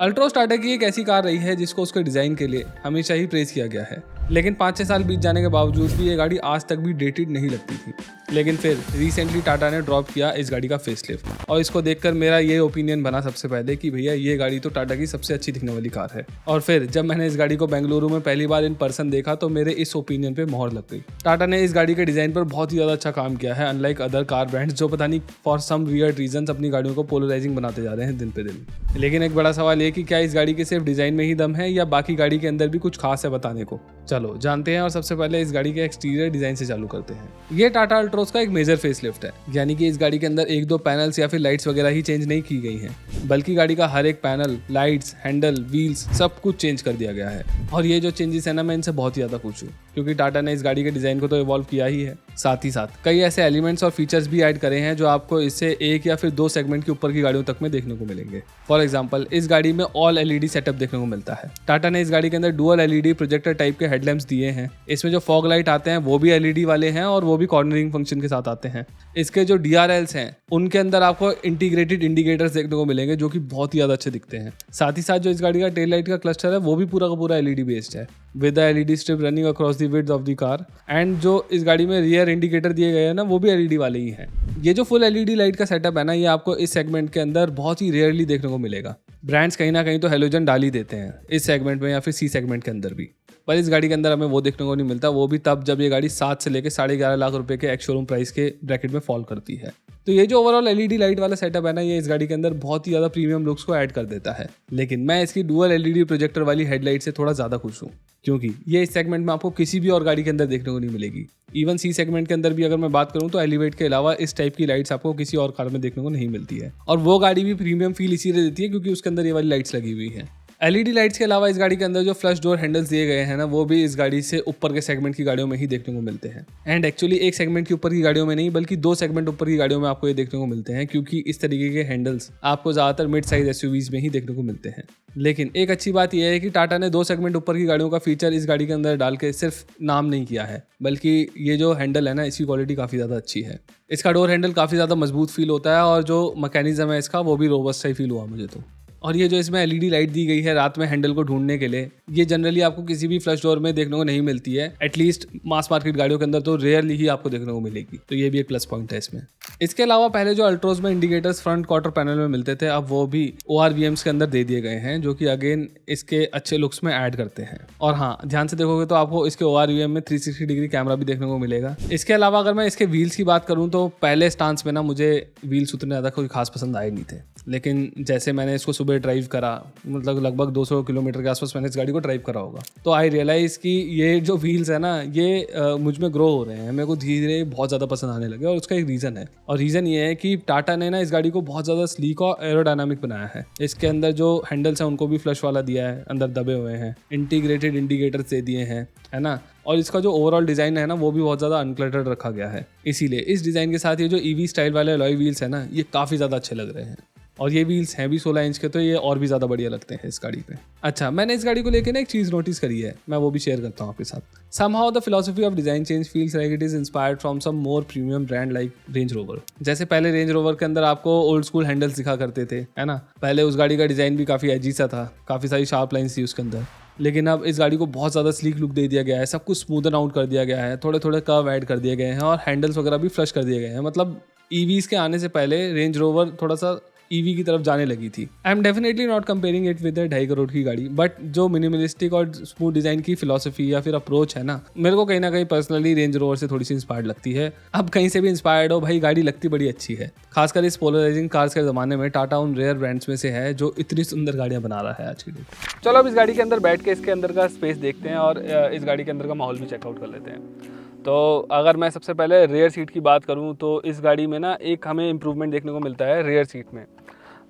अल्ट्रोज टाटा की एक ऐसी कार रही है जिसको उसके डिज़ाइन के लिए हमेशा ही प्रेज़ किया गया है, लेकिन 5-6 साल बीत जाने के बावजूद भी ये गाड़ी आज तक भी डेटेड नहीं लगती थी। लेकिन फिर रिसेंटली टाटा ने ड्रॉप किया इस गाड़ी का फेसलिफ्ट और इसको देखकर मेरा ये ओपिनियन बना सबसे पहले कि भैया ये गाड़ी तो टाटा की सबसे अच्छी दिखने वाली कार है। और फिर जब मैंने इस गाड़ी को बेंगलुरु में पहली बार इन पर्सन देखा तो मेरे इस ओपिनियन पे मोहर लग गई। टाटा ने इस गाड़ी के डिज़ाइन पर बहुत ही ज़्यादा अच्छा काम किया है, अनलाइक अदर कार ब्रांड्स जो पता नहीं फॉर सम वियर्ड रीजंस अपनी गाड़ियों को पोलराइजिंग बनाते जा रहे हैं दिन पे दिन। लेकिन एक बड़ा सवाल ये कि क्या इस गाड़ी के सिर्फ डिज़ाइन में ही दम है या बाकी गाड़ी के अंदर भी कुछ खास है बताने को। चलो जानते हैं और सबसे पहले इस गाड़ी के एक्सटीरियर डिज़ाइन से चालू करते हैं। ये टाटा अल्ट्रोज का एक मेजर फेसलिफ्ट है, यानी कि इस गाड़ी के अंदर 1-2 पैनल्स या फिर लाइट्स वगैरह ही चेंज नहीं की गई हैं, बल्कि गाड़ी का हर एक पैनल, लाइट्स, हैंडल, व्हील्स सब कुछ चेंज कर दिया गया है। और ये जो चेंजेस है ना, मैं इनसे बहुत ही ज़्यादा खुश हूँ क्योंकि टाटा ने इस गाड़ी के डिज़ाइन को तो इवॉल्व किया ही है, साथ ही साथ कई ऐसे एलिमेंट्स और फीचर्स भी ऐड करे हैं जो आपको इससे 1 या फिर 2 सेगमेंट के ऊपर की गाड़ियों तक में देखने को मिलेंगे। फॉर एग्जाम्पल, इस गाड़ी में ऑल एलईडी सेटअप देखने को मिलता है। टाटा ने इस गाड़ी के अंदर डुअल एलईडी प्रोजेक्टर टाइप के हेडलैम्प्स दिए हैं। इसमें जो फॉग लाइट आते हैं वो भी एलईडी वाले हैं और वो भी कॉर्नरिंग फंक्शन के साथ आते हैं। इसके जो डीआरएल्स हैं उनके अंदर आपको इंटीग्रेटेड इंडिकेटर्स देखने को मिलेंगे जो कि बहुत ही ज़्यादा अच्छे दिखते हैं। साथ ही साथ जो इस गाड़ी का टेल लाइट का क्लस्टर है वो भी पूरा का पूरा एलईडी बेस्ड है with the LED strip running across the width of the car. And जो इस गाड़ी में रियर इंडिकेटर दिए गए हैं ना, वो भी एलईडी वाले ही हैं। ये जो फुल एलईडी लाइट का सेटअप है ना, ये आपको इस सेगमेंट के अंदर बहुत ही रेयरली देखने को मिलेगा। ब्रांड्स कहीं ना कहीं तो हेलोजन डाल ही देते हैं इस सेगमेंट में या फिर सी सेगमेंट के अंदर भी, पर इस गाड़ी के अंदर हमें वो देखने को नहीं मिलता, वो भी तब जब ये गाड़ी 7 से लेकर 11.5 लाख रुपए के एक्स शोरूम प्राइस के ब्रैकेट में फॉल करती है। तो ये जो ओवरऑल एलईडी लाइट वाला सेटअप है ना, ये इस गाड़ी के अंदर बहुत ही ज़्यादा प्रीमियम लुक्स को ऐड कर देता है। लेकिन मैं इसकी डुअल एलईडी प्रोजेक्टर वाली हेडलाइट से थोड़ा ज़्यादा खुश हूँ क्योंकि ये इस सेगमेंट में आपको किसी भी और गाड़ी के अंदर देखने को नहीं मिलेगी। इवन सी सेगमेंट के अंदर भी अगर मैं बात करूँ तो एलिवेट के अलावा इस टाइप की लाइट्स आपको किसी और कार में देखने को नहीं मिलती है। और वो गाड़ी भी प्रीमियम फील इसीलिए देती है क्योंकि उसके अंदर ये वाली लाइट्स लगी हुई है। एलईडी लाइट्स के अलावा इस गाड़ी के अंदर जो फ्लश डोर हैंडल्स दिए गए हैं ना, वो भी इस गाड़ी से ऊपर के सेगमेंट की गाड़ियों में ही देखने को मिलते हैं। एंड एक्चुअली एक सेगमेंट के ऊपर की गाड़ियों में नहीं बल्कि 2 सेगमेंट ऊपर की गाड़ियों में आपको ये देखने को मिलते हैं क्योंकि इस तरीके के हैंडल्स आपको ज़्यादातर मिड साइज एसयूवीज में ही देखने को मिलते हैं। लेकिन एक अच्छी बात यह है कि टाटा ने 2 सेगमेंट ऊपर की गाड़ियों का फीचर इस गाड़ी के अंदर डाल के सिर्फ नाम नहीं किया है, बल्कि ये जो हैंडल है ना, इसकी क्वालिटी काफ़ी ज़्यादा अच्छी है। इसका डोर हैंडल काफ़ी ज़्यादा मजबूत फील होता है और जो मैकेनिज्म है इसका वो भी रोबस्ट ही फील हुआ मुझे तो। और ये जो इसमें एलईडी लाइट दी गई है रात में हैंडल को ढूंढने के लिए, ये जनरली आपको किसी भी फ्लश डोर में देखने को नहीं मिलती है। एटलीस्ट मास मार्केट गाड़ियों के अंदर तो रेयरली ही आपको देखने को मिलेगी, तो ये भी एक प्लस पॉइंट है इसमें। इसके अलावा पहले जो अल्ट्रोज में इंडिकेटर्स फ्रंट क्वार्टर पैनल में मिलते थे, अब वो भी ORVMs के अंदर दे दिए गए हैं जो कि अगेन इसके अच्छे लुक्स में ऐड करते हैं। और हाँ, ध्यान से देखोगे तो आपको इसके ORVM में 360 डिग्री कैमरा भी देखने को मिलेगा। इसके अलावा अगर मैं इसके व्हील्स की बात करूँ तो पहले स्टांस में ना मुझे व्हील्स उतने ज़्यादा कोई खास पसंद आए नहीं थे, लेकिन जैसे मैंने इसको सुबह ड्राइव करा, मतलब लगभग 200 किलोमीटर के आसपास मैंने इस गाड़ी को ड्राइव करा होगा, तो आई रियलाइज़ कि ये जो व्हील्स है ना, ये मुझ में ग्रो हो रहे हैं, मेरे को धीरे धीरे बहुत ज़्यादा पसंद आने लगे। और उसका एक रीज़न है, और रीज़न ये है कि टाटा ने ना इस गाड़ी को बहुत ज़्यादा स्लीक और एरोडायनामिक बनाया है। इसके अंदर जो हैंडल्स हैं उनको भी फ्लश वाला दिया है, अंदर दबे हुए हैं, इंटीग्रेटेड इंडिकेटर्स दे दिए हैं, है ना। और इसका जो ओवरऑल डिज़ाइन है ना, वो भी बहुत ज़्यादा अनक्लटर्ड रखा गया है। इसीलिए इस डिज़ाइन के साथ ये जो EV स्टाइल वाले अलॉय व्हील्स है ना, ये काफ़ी ज़्यादा अच्छे लग रहे हैं। और ये व्हील्स हैं भी 16 इंच के, तो ये और भी ज़्यादा बढ़िया लगते हैं इस गाड़ी पे। अच्छा, मैंने इस गाड़ी को लेकर ना एक चीज़ नोटिस करी है, मैं वो भी शेयर करता हूँ आपके साथ। Somehow the philosophy of design change feels like it is inspired from some more premium brand like Range Rover। जैसे पहले रेंज रोवर के अंदर आपको ओल्ड स्कूल हैंडल्स दिखा करते थे, है ना। पहले उस गाड़ी का डिज़ाइन भी काफ़ी एजी सा था, काफ़ी सारी शार्प लाइन्स थी उसके अंदर। लेकिन अब इस गाड़ी को बहुत ज़्यादा स्लीक लुक दे दिया गया है, सब कुछ स्मूदन आउट कर दिया गया है, थोड़े थोड़े कर्व ऐड कर दिए गए हैं और हैंडल्स वगैरह भी फ्लश कर दिए गए हैं। मतलब EVs के आने से पहले रेंज रोवर थोड़ा सा EV की तरफ जाने लगी थी। I am definitely not comparing it with 2.5 crore की गाड़ी, बट जो मिनिमलिस्टिक और स्मूथ डिज़ाइन की फिलॉसफी या फिर अप्रोच है ना, मेरे को कहीं ना कहीं पर्सनली रेंज रोवर से थोड़ी सी इंस्पायर्ड लगती है। अब कहीं से भी इंस्पायर्ड हो भाई, गाड़ी लगती बड़ी अच्छी है। खासकर इस पोलराइजिंग कार्स के ज़माने में टाटा उन रेयर ब्रांड्स में से है जो इतनी सुंदर गाड़ियाँ बना रहा है आज की डेट। चलो अब इस गाड़ी के अंदर बैठ के इसके अंदर का स्पेस देखते हैं और इस गाड़ी के अंदर का माहौल भी चेकआउट कर लेते हैं। तो अगर मैं सबसे पहले रेयर सीट की बात करूं तो इस गाड़ी में ना एक हमें इम्प्रूवमेंट देखने को मिलता है रेयर सीट में।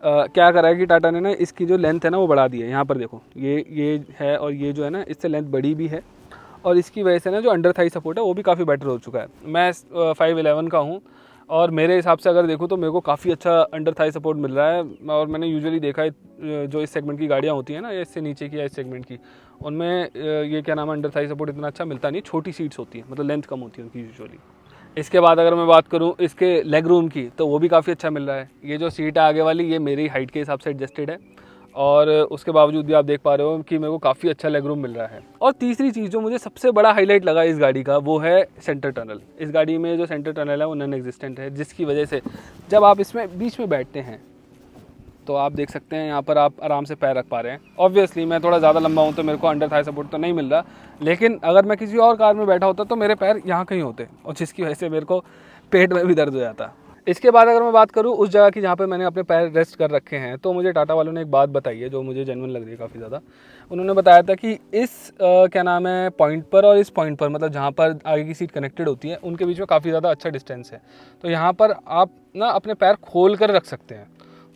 क्या करा है कि टाटा ने ना इसकी जो लेंथ है ना वो बढ़ा दी है। यहाँ पर देखो ये है और ये जो है ना इससे लेंथ बड़ी भी है और इसकी वजह से ना जो अंडर थाई सपोर्ट है वो भी काफ़ी बेटर हो चुका है। मैं 5'11" का हूँ और मेरे हिसाब से अगर देखूँ तो मेरे को काफ़ी अच्छा अंडर थाई सपोर्ट मिल रहा है। और मैंने यूजुअली देखा है जो इस सेगमेंट की गाड़ियाँ होती हैं ना, इससे नीचे की या इस सेगमेंट की, उनमें ये क्या नाम है, अंडर थाई सपोर्ट इतना अच्छा मिलता नहीं, छोटी सीट्स होती हैं, मतलब लेंथ कम होती है उनकी यूजुअली। इसके बाद अगर मैं बात करूं इसके लेग रूम की, तो वो भी काफ़ी अच्छा मिल रहा है। ये जो सीट है आगे वाली, ये मेरी हाइट के हिसाब से एडजस्टेड है और उसके बावजूद भी आप देख पा रहे हो कि मेरे को काफ़ी अच्छा लेग रूम मिल रहा है। और तीसरी चीज़ जो मुझे सबसे बड़ा हाईलाइट लगा इस गाड़ी का वो है सेंटर टनल। इस गाड़ी में जो सेंटर टनल है वो नॉन एग्जिस्टेंट है, जिसकी वजह से जब आप इसमें बीच में बैठते हैं तो आप देख सकते हैं यहाँ पर आप आराम से पैर रख पा रहे हैं। ऑब्वियसली मैं थोड़ा ज़्यादा लंबा हूँ तो मेरे को अंडर थाई सपोर्ट तो नहीं मिल रहा, लेकिन अगर मैं किसी और कार में बैठा होता तो मेरे पैर यहाँ कहीं होते और जिसकी वजह से मेरे को पेट में भी दर्द हो जाता। इसके बाद अगर मैं बात करूँ उस जगह की जहाँ पे मैंने अपने पैर रेस्ट कर रखे हैं, तो मुझे टाटा वालों ने एक बात बताई है जो मुझे जेन्युइन लग रही है काफ़ी ज़्यादा। उन्होंने बताया था कि इस क्या नाम है पॉइंट पर और इस पॉइंट पर, मतलब जहाँ पर आगे की सीट कनेक्टेड होती है उनके बीच में काफ़ी ज़्यादा अच्छा डिस्टेंस है, तो यहाँ पर आप ना अपने पैर खोल कर रख सकते हैं,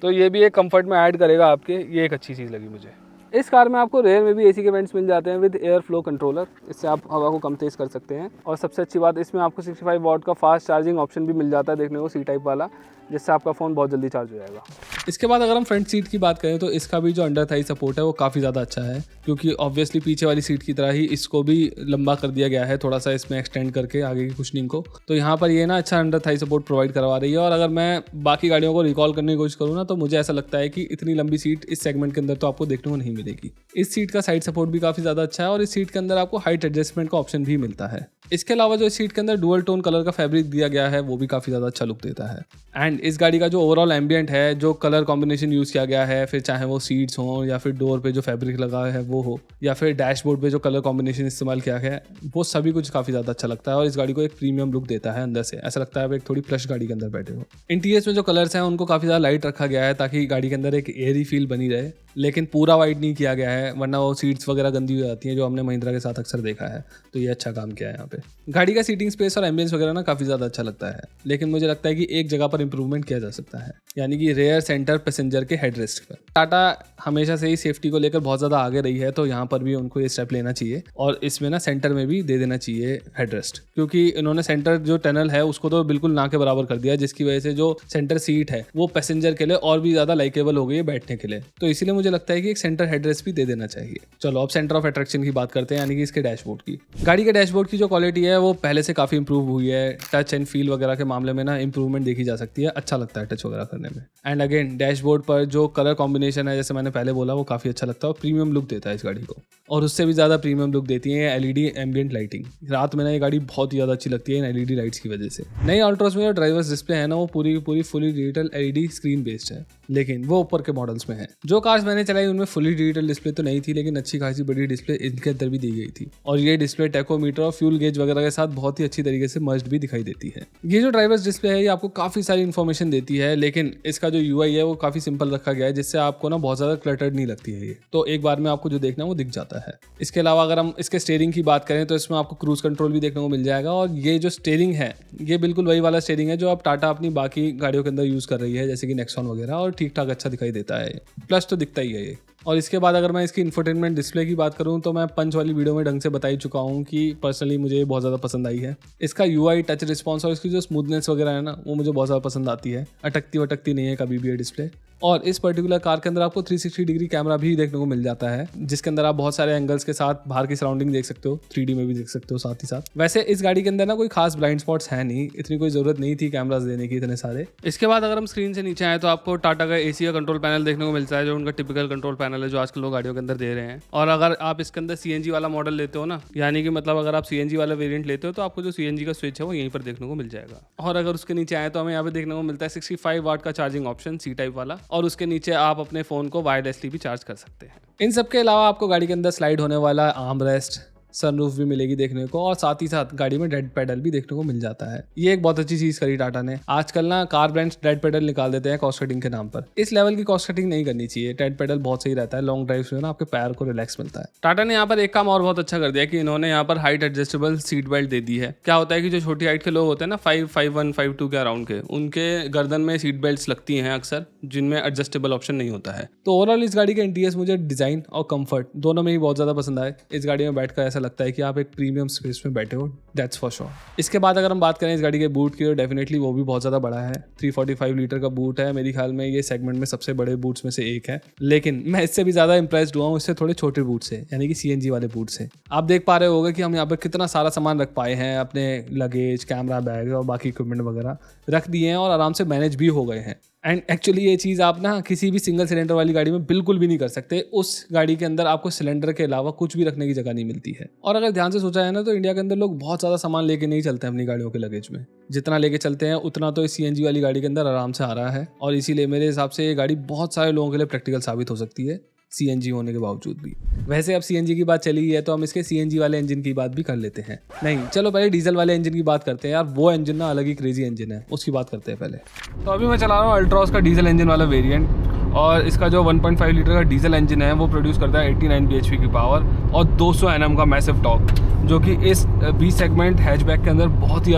तो ये भी एक कंफर्ट में ऐड करेगा आपके। ये एक अच्छी चीज़ लगी मुझे। इस कार में आपको रेयर में भी एसी के वेंट्स मिल जाते हैं विद एयर फ्लो कंट्रोलर, इससे आप हवा को कम तेज़ कर सकते हैं। और सबसे अच्छी बात, इसमें आपको 65 वॉट का फास्ट चार्जिंग ऑप्शन भी मिल जाता है देखने को, सी टाइप वाला, जिससे आपका फ़ोन बहुत जल्दी चार्ज हो जाएगा। इसके बाद अगर हम फ्रंट सीट की बात करें तो इसका भी जो अंडर थाई सपोर्ट है वो काफ़ी ज़्यादा अच्छा है, क्योंकि ऑब्वियसली पीछे वाली सीट की तरह ही इसको भी लंबा कर दिया गया है, थोड़ा सा इसमें एक्सटेंड करके आगे की कुशनिंग को। तो यहाँ पर ये ना अच्छा अंडर थाई सपोर्ट प्रोवाइड करवा रही है। और अगर मैं बाकी गाड़ियों को रिकॉल करने की कोशिश करूँ ना, तो मुझे ऐसा लगता है कि इतनी लंबी सीट इस सेगमेंट के अंदर तो आपको देखने को नहीं मिलेगी। इस सीट का साइड सपोर्ट भी काफ़ी ज़्यादा अच्छा है और इस सीट के अंदर आपको हाइट एडजस्टमेंट का ऑप्शन भी मिलता है। इसके अलावा जो इस सीट के अंदर डुअल टोन कलर का फैब्रिक दिया गया है वो भी काफ़ी ज़्यादा अच्छा लुक देता है। एंड इस गाड़ी का जो ओवरऑल एम्बियंट है, जो कलर कॉम्बिनेशन यूज़ किया गया है, फिर चाहे वो सीट्स हों या फिर डोर पे जो फैब्रिक लगा है वो हो, या फिर डैशबोर्ड पे जो कलर कॉम्बिनेशन इस्तेमाल किया गया है, वो सभी कुछ काफ़ी ज़्यादा अच्छा लगता है और इस गाड़ी को एक प्रीमियम लुक देता है अंदर से। ऐसा लगता है आप एक थोड़ी प्लश गाड़ी के अंदर बैठे हो। इंटीरियर्स में जो कलर्स हैं उनको काफ़ी ज़्यादा लाइट रखा गया है ताकि गाड़ी के अंदर एक एयरी फील बनी रहे, लेकिन पूरा वाइट नहीं किया गया है, वरना वो सीट्स वगैरह गंदी हो जाती हैं जो हमने महिंद्रा के साथ अक्सर देखा है। तो ये अच्छा काम किया है यहाँ पे। गाड़ी का सीटिंग स्पेस और एम्बियंस वगैरह ना काफ़ी ज़्यादा अच्छा लगता है, लेकिन मुझे लगता है कि एक जगह पर इंप्रूवमेंट किया जा सकता है, यानी कि रेयर सेंटर पैसेंजर के हेडरेस्ट पर। टाटा हमेशा से ही सेफ्टी को लेकर बहुत ज़्यादा आगे रही है, तो यहाँ पर भी उनको ये स्टेप लेना चाहिए और इसमें ना सेंटर में भी दे देना चाहिए हेडरेस्ट, क्योंकि इन्होंने सेंटर जो टनल है उसको तो बिल्कुल ना के बराबर कर दिया, जिसकी वजह से जो सेंटर सीट है वो पैसेंजर के लिए और भी ज़्यादा लाइकेबल हो गई है बैठने के लिए। तो इसीलिए मुझे लगता है कि एक सेंटर हेडरेस्ट भी दे देना चाहिए। चलो अब सेंटर ऑफ अट्रैक्शन की बात करते हैं, यानी कि इसके डैशबोर्ड की। गाड़ी के डैशबोर्ड की जो क्वालिटी है वो पहले से काफ़ी इंप्रूव हुई है। टच एंड फील वगैरह के मामले में ना इंप्रूवमेंट देखी जा सकती है, अच्छा लगता है टच वगैरह करने में। एंड अगेन डैशबोर्ड पर जो कलर कॉम्बिनेशन है, जैसे मैंने पहले बोला, वो काफ़ी अच्छा लगता है और प्रीमियम लुक देता है इस गाड़ी को। और उससे भी ज़्यादा प्रीमियम लुक देती है एलईडी एम्बियंट लाइटिंग। रात में ना ये गाड़ी बहुत ही ज़्यादा अच्छी लगती है इन एलईडी लाइट्स की वजह से। नई अल्ट्रोस में जो ड्राइवर्स डिस्प्ले है ना वो पूरी fully digital LED screen based है, लेकिन वो ऊपर के मॉडल्स में है। जो कार्स मैंने चलाई उनमें फुली डिजिटल डिस्प्ले तो नहीं थी, लेकिन अच्छी खासी बड़ी डिस्प्ले इनके अंदर भी दी गई थी। और ये डिस्प्ले टैकोमीटर और फ्यूल गेज वगैरह के साथ बहुत ही अच्छी तरीके से मर्ज्ड भी दिखाई देती है। ये जो ड्राइवर्स डिस्प्ले है ये आपको काफ़ी सारी इन्फॉर्मेशन देती है, लेकिन इसका जो यूआई है वो काफ़ी सिंपल रखा गया है, जिससे आपको ना बहुत ज़्यादा क्लटर्ड नहीं लगती है। ये तो एक बार में आपको जो देखना है वो दिख जाता है। इसके अलावा अगर हम इसके स्टीयरिंग की बात करें तो इसमें आपको क्रूज कंट्रोल भी देखने को मिल जाएगा। और ये जो स्टीयरिंग है ये बिल्कुल वही वाला स्टीयरिंग है जो आप टाटा अपनी बाकी गाड़ियों के अंदर यूज़ कर रही है, जैसे कि नेक्सॉन वगैरह, और ठीक ठाक अच्छा दिखाई देता है। प्लस तो दिखता ही है ये। और इसके बाद अगर मैं इसकी इंफोटेनमेंट डिस्प्ले की बात करूं तो मैं पंच वाली वीडियो में ढंग से बता ही चुका हूं कि पर्सनली मुझे बहुत ज़्यादा पसंद आई है। इसका यूआई, टच रिस्पॉन्स और इसकी जो स्मूथनेस वगैरह है ना वो मुझे बहुत ज़्यादा पसंद आती है। अटकती वटकती नहीं है कभी भी ये डिस्प्ले। और इस पर्टिकुलर कार के अंदर आपको 360 डिग्री कैमरा भी देखने को मिल जाता है, जिसके अंदर आप बहुत सारे एंगल्स के साथ बाहर की सराउंडिंग देख सकते हो, 3D में भी देख सकते हो साथ ही साथ। वैसे इस गाड़ी के अंदर ना कोई खास ब्लाइंड स्पॉट्स है नहीं, इतनी कोई जरूरत नहीं थी कैमरास देने की इतने सारे। इसके बाद अगर हम स्क्रीन से नीचे आए तो आपको टाटा का एसी का कंट्रोल पैनल देखने को मिलता है, जो उनका टिपिकल कंट्रोल पैनल है जो आजकल लोग गाड़ियों के अंदर दे रहे हैं। और अगर आप इसके अंदर सीएनजी वाला मॉडल लेते हो ना, यानी कि मतलब अगर आप सीएनजी वाला वेरिएंट लेते हो तो आपको जो सीएनजी का स्विच है वो यहीं पर देखने को मिल जाएगा। और अगर उसके नीचे आए तो हमें यहाँ पे देखने को मिलता है 65 वाट का चार्जिंग ऑप्शन, सी टाइप वाला, और उसके नीचे आप अपने फ़ोन को वायरलेसली भी चार्ज कर सकते हैं। इन सब के अलावा आपको गाड़ी के अंदर स्लाइड होने वाला आर्म रेस्ट, सनरूफ भी मिलेगी देखने को, और साथ ही साथ गाड़ी में डेड पेडल भी देखने को मिल जाता है। ये एक बहुत अच्छी चीज़ करी टाटा ने। आजकल ना कार ब्रांड्स डेड पेडल निकाल देते हैं कॉस्ट कटिंग के नाम पर। इस लेवल की कॉस्ट कटिंग नहीं करनी चाहिए। डेड पेडल बहुत सही रहता है, लॉन्ग ड्राइव्स में ना आपके पैर को रिलैक्स मिलता है। टाटा ने यहाँ पर एक काम और बहुत अच्छा कर दिया कि इन्होंने यहाँ पर हाइट एडजस्टेबल सीट बेल्ट दे दी है। क्या होता है कि जो छोटी हाइट के लोग होते हैं ना 5'1", 5'2" के अराउंड के, उनके गर्दन में सीट बेल्ट लगती हैं अक्सर, जिनमें एडजस्टेबल ऑप्शन नहीं होता है। तो ओवरऑल इस गाड़ी के इंटीरियर्स मुझे डिजाइन और कंफर्ट दोनों में ही बहुत ज़्यादा पसंद आए। इस गाड़ी में बैठकर ऐसा लगता है कि आप एक प्रीमियम स्पेस में बैठे हो, दैट्स फॉर श्योर। इसके बाद अगर हम बात करें इस गाड़ी के बूट की तो डेफिनेटली वो भी बहुत ज़्यादा बड़ा है। 345 लीटर का बूट है, मेरे ख्याल में ये सेगमेंट में सबसे बड़े बूट्स में से एक है। लेकिन मैं इससे भी ज़्यादा इंप्रेस्ड हुआ हूँ इससे थोड़े छोटे बूट से, यानी कि सीएनजी वाले बूट से। आप देख पा रहे होगे कि हम यहाँ पर कितना सारा सामान रख पाए हैं, अपने लगेज, कैमरा बैग और बाकी इक्विपमेंट वगैरह रख दिए हैं और आराम से मैनेज भी हो गए हैं। एंड एक्चुअली ये चीज़ आप ना किसी भी सिंगल सिलेंडर वाली गाड़ी में बिल्कुल भी नहीं कर सकते। उस गाड़ी के अंदर आपको सिलेंडर के अलावा कुछ भी रखने की जगह नहीं मिलती है। और अगर ध्यान से सोचा है ना तो इंडिया के अंदर लोग बहुत ज़्यादा सामान लेके नहीं चलते हैं अपनी गाड़ियों के लगेज में। जितना लेके चलते हैं उतना तो इस CNG वाली गाड़ी के अंदर आराम से आ रहा है, और इसीलिए मेरे हिसाब से ये गाड़ी बहुत सारे लोगों के लिए प्रैक्टिकल साबित हो सकती है CNG होने के बावजूद भी। वैसे अब CNG की बात चली है तो हम इसके CNG वाले इंजन की बात भी कर लेते हैं। नहीं, चलो पहले डीजल वाले इंजन की बात करते हैं यार। वो इंजन ना अलग ही क्रेजी इंजन है, उसकी बात करते हैं पहले। तो अभी मैं चला रहा हूँ अल्ट्रॉस का डीजल इंजन वाला वेरिएंट, और इसका जो 1.5 लीटर का डीजल इंजन है वो प्रोड्यूस करता है 89 bhp की पावर और 200 Nm का मैसिव टॉर्क, जो कि इस B सेगमेंट हैचबैक के अंदर बहुत ही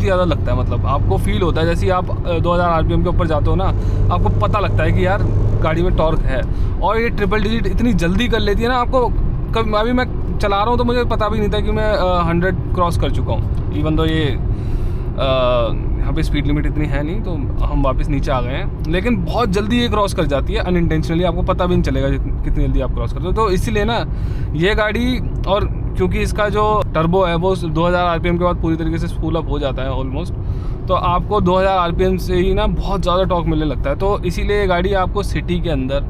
ज़्यादा लगता है। मतलब आपको फील होता है जैसे आप 2000 RPM के ऊपर जाते हो ना, आपको पता लगता है कि यार गाड़ी में टॉर्क है। और ये ट्रिपल डिजिट इतनी जल्दी कर लेती है ना, आपको कभी अभी मैं चला रहा हूँ तो मुझे पता भी नहीं था कि मैं 100 क्रॉस कर चुका हूँ। इवन तो ये यहाँ पे स्पीड लिमिट इतनी है नहीं, तो हम वापस नीचे आ गए हैं, लेकिन बहुत जल्दी ये क्रॉस कर जाती है अनइंटेंशनली, आपको पता भी नहीं चलेगा कितनी जल्दी आप क्रॉस करते हो। तो इसीलिए ना ये गाड़ी, और क्योंकि इसका जो टर्बो है वो 2000 RPM के बाद पूरी तरीके से स्पूल अप हो जाता है ऑलमोस्ट, तो आपको 2000 RPM से ही ना बहुत ज़्यादा टॉर्क मिलने लगता है। तो इसीलिए ये गाड़ी आपको सिटी के अंदर,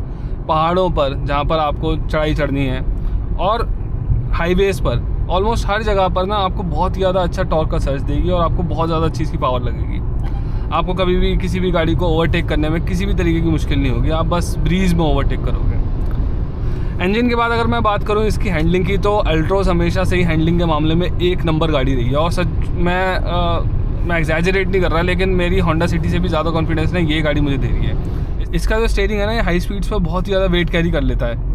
पहाड़ों पर जहाँ पर आपको चढ़ाई चढ़नी है, और हाईवेज़ पर, ऑलमोस्ट हर जगह पर ना आपको बहुत ही ज़्यादा अच्छा टॉर्क का सर्च देगी और आपको बहुत ज़्यादा अच्छी इसकी पावर लगेगी। आपको कभी भी किसी भी गाड़ी को ओवरटेक करने में किसी भी तरीके की मुश्किल नहीं होगी, आप बस ब्रीज में ओवरटेक करोगे। इंजन के बाद अगर मैं बात करूँ इसकी हैंडलिंग की, तो अल्ट्रॉस हमेशा से ही हैंडलिंग के मामले में एक नंबर गाड़ी रही है। और सच मैं एग्जैजरेट नहीं कर रहा, लेकिन मेरी होंडा सिटी से भी ज़्यादा कॉन्फिडेंस ने ये गाड़ी मुझे दे रही है। इसका जो स्टीयरिंग है ना, ये हाई स्पीड्स पर बहुत ही ज़्यादा वेट कैरी कर लेता है,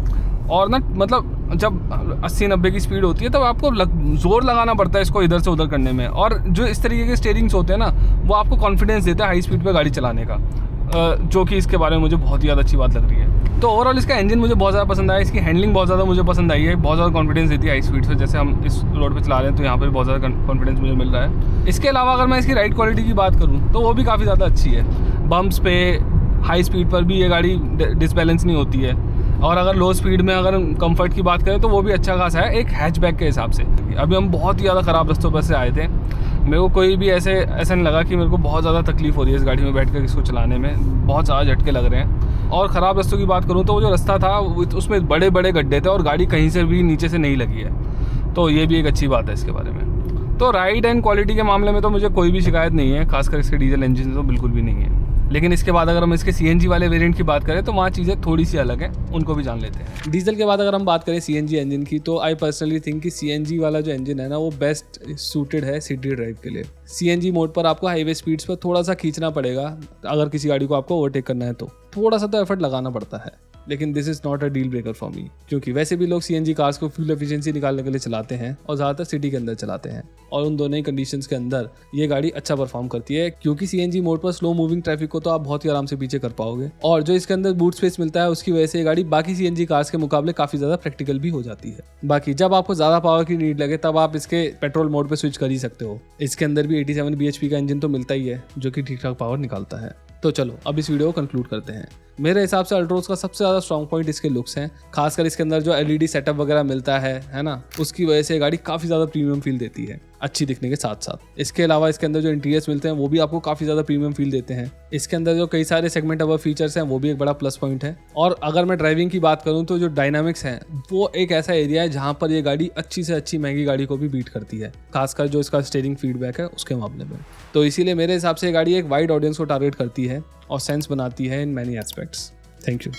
और ना मतलब जब 80-90 की स्पीड होती है तब आपको जोर लगाना पड़ता है इसको इधर से उधर करने में। और जो इस तरीके के स्टीयरिंग्स होते हैं ना, वो आपको कॉन्फिडेंस देता है हाई स्पीड पे गाड़ी चलाने का, जो कि इसके बारे में मुझे बहुत ही ज़्यादा अच्छी बात लग रही है। तो ओवरऑल इसका इंजन मुझे बहुत ज़्यादा पसंद आया, इसकी हैंडलिंग बहुत ज़्यादा मुझे पसंद आई है, बहुत ज़्यादा कॉन्फिडेंस देती है हाई स्पीड से। जैसे हम इस रोड पे चला रहे हैं तो यहाँ पर बहुत ज़्यादा कॉन्फिडेंस मुझे मिल रहा है। इसके अलावा अगर मैं इसकी राइड क्वालिटी की बात करूँ तो वो भी काफ़ी ज़्यादा अच्छी है। बम्प्स पे हाई स्पीड पर भी ये गाड़ी डिसबैलेंस नहीं होती है, और अगर लो स्पीड में अगर कंफर्ट की बात करें तो वो भी अच्छा खासा है एक हैचबैक के हिसाब से। अभी हम बहुत ही ज़्यादा ख़राब रास्तों पर से आए थे, मेरे को कोई भी ऐसा नहीं लगा कि मेरे को बहुत ज़्यादा तकलीफ़ हो रही है इस गाड़ी में बैठ कर इसको चलाने में, बहुत ज़्यादा झटके लग रहे हैं। और ख़राब रास्तों की बात करूँ तो वो जो रास्ता था उसमें बड़े बड़े गड्ढे थे और गाड़ी कहीं से भी नीचे से नहीं लगी है, तो ये भी एक अच्छी बात है इसके बारे में। तो राइड एंड क्वालिटी के मामले में तो मुझे कोई भी शिकायत नहीं है, खासकर इसके डीजल इंजन से तो बिल्कुल भी नहीं है। लेकिन इसके बाद अगर हम इसके CNG वाले वेरिएंट की बात करें तो वहाँ चीज़ें थोड़ी सी अलग हैं, उनको भी जान लेते हैं। डीजल के बाद अगर हम बात करें CNG इंजन की, तो आई पर्सनली थिंक कि CNG वाला जो इंजन है ना, वो बेस्ट सूटेड है सिटी ड्राइव के लिए। CNG मोड पर आपको हाईवे स्पीड्स पर थोड़ा सा खींचना पड़ेगा, अगर किसी गाड़ी को आपको ओवरटेक करना है तो थोड़ा सा तो एफर्ट लगाना पड़ता है, लेकिन this is not a deal breaker for me, क्योंकि वैसे भी लोग CNG कार्स को फ्यूल एफिशिएंसी निकालने के लिए चलाते हैं और ज़्यादातर सिटी के अंदर चलाते हैं, और उन दोनों ही कंडीशंस के अंदर ये गाड़ी अच्छा परफॉर्म करती है, क्योंकि CNG मोड पर स्लो मूविंग ट्रैफिक को तो आप बहुत ही आराम से पीछे कर पाओगे, और जो इसके अंदर बूट स्पेस मिलता है उसकी वजह से ये गाड़ी बाकी CNG कार्स के मुकाबले काफ़ी ज़्यादा प्रैक्टिकल भी हो जाती है। बाकी जब आपको ज़्यादा पावर की नीड लगे तब आप इसके पेट्रोल मोड पर स्विच कर ही सकते हो। इसके अंदर भी 87 bhp का इंजन तो मिलता ही है, जो कि ठीक ठाक पावर निकालता है। तो चलो अब इस वीडियो को कंक्लूड करते हैं। मेरे हिसाब से अल्ट्रोस का सबसे ज़्यादा स्ट्रॉन्ग पॉइंट इसके लुक्स हैं, खासकर इसके अंदर जो LED सेटअप वगैरह मिलता है ना, उसकी वजह से गाड़ी काफ़ी ज़्यादा प्रीमियम फील देती है अच्छी दिखने के साथ साथ। इसके अलावा इसके अंदर जो इंटीरियर्स मिलते हैं वो भी आपको काफ़ी ज़्यादा प्रीमियम फील देते हैं। इसके अंदर जो कई सारे सेगमेंट अवर फीचर्स हैं वो भी एक बड़ा प्लस पॉइंट है। और अगर मैं ड्राइविंग की बात करूँ तो जो डायनामिक्स हैं वो एक ऐसा एरिया है जहाँ पर ये गाड़ी अच्छी से अच्छी महंगी गाड़ी को भी बीट करती है, खासकर जो इसका स्टीयरिंग फीडबैक है उसके मामले में। तो इसीलिए मेरे हिसाब से ये गाड़ी एक वाइड ऑडियंस को टारगेट करती है और सेंस बनाती है in many aspects. Thank you.